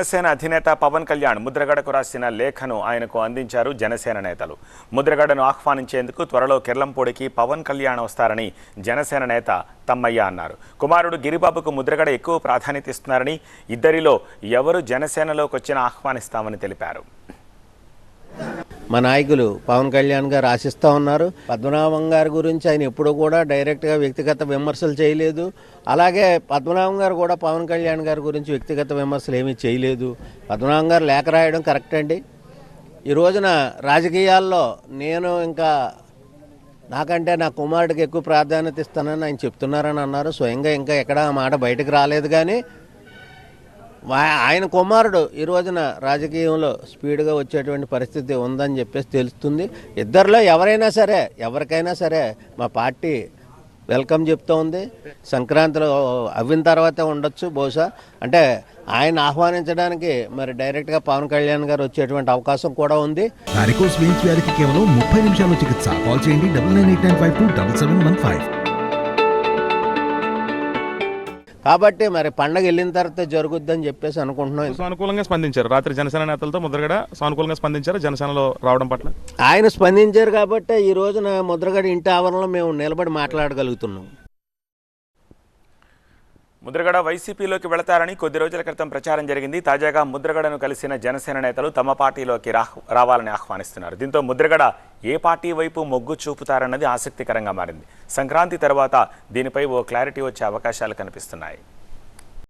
జనసేన అధినేత పవన్ కళ్యాణ్ ముద్రగడకు రాసిన లేఖను ఆయనకు అందించారు జనసేన నేతలు. ముద్రగడను ఆహ్వానించేందుకు త్వరలో కిర్లంపూడికి పవన్ కళ్యాణ్ వస్తారని జనసేన నేత తమ్మయ్య అన్నారు. కుమారుడు గిరిబాబుకు ముద్రగడ ఎక్కువ ప్రాధాన్యత ఇస్తున్నారని, ఇద్దరిలో ఎవరు జనసేనలోకి వచ్చినా ఆహ్వానిస్తామని తెలిపారు. మా నాయకులు పవన్ కళ్యాణ్ గారు ఆశిస్తూ ఉన్నారు. పద్మనాభం గారి గురించి ఆయన ఎప్పుడూ కూడా డైరెక్ట్గా వ్యక్తిగత విమర్శలు చేయలేదు. అలాగే పద్మనాభం గారు కూడా పవన్ కళ్యాణ్ గారి గురించి వ్యక్తిగత విమర్శలు ఏమీ చేయలేదు. పద్మనాభం గారు లేఖ రాయడం కరెక్ట్ అండి. ఈ రోజున రాజకీయాల్లో నేను ఇంకా నాకంటే నా కుమారుడికి ఎక్కువ ప్రాధాన్యత ఇస్తానని ఆయన చెప్తున్నారని అన్నారు. స్వయంగా ఇంకా ఎక్కడ ఆ మాట బయటకు రాలేదు. కానీ ఆయన కుమారుడు ఈ రోజున రాజకీయంలో స్పీడ్గా వచ్చేటువంటి పరిస్థితి ఉందని చెప్పేసి తెలుస్తుంది. ఇద్దరిలో ఎవరికైనా సరే మా పార్టీ వెల్కమ్ చెప్తూ ఉంది. సంక్రాంతిలో అవ్విన తర్వాతే ఉండొచ్చు బహుశా. అంటే ఆయన ఆహ్వానించడానికి మరి డైరెక్ట్గా పవన్ కళ్యాణ్ గారు వచ్చేటువంటి అవకాశం కూడా ఉంది. వారికోస్ వెయిన్స్ వ్యాధికి కేవలం 30 నిమిషాల్లో చికిత్స. కాల్ చేయండి 9989527715. కాబట్టి మరి పండగ వెళ్ళిన తర్వాత జరుగుద్దని చెప్పేసి అనుకుంటున్నాం. సానుకూలంగా స్పందించారు. రాత్రి జనసేన నేతలతో ముద్రగడ సానుకూలంగా స్పందించారు జనసేనలో రావడం పట్ల. ఆయన స్పందించారు కాబట్టి ఈ రోజున ముద్రగడ ఇంటి ఆవరణలో మేము నిలబడి మాట్లాడగలుగుతున్నాం. ముద్రగడ వైసీపీలోకి వెళతారని కొద్ది రోజుల క్రితం ప్రచారం జరిగింది. తాజాగా ముద్రగడను కలిసిన జనసేన నేతలు తమ పార్టీలోకి రావాలని ఆహ్వానిస్తున్నారు. దీంతో ముద్రగడ ఏ పార్టీ వైపు మొగ్గు చూపుతారన్నది ఆసక్తికరంగా మారింది. సంక్రాంతి తర్వాత దీనిపై ఓ క్లారిటీ వచ్చే అవకాశాలు కనిపిస్తున్నాయి.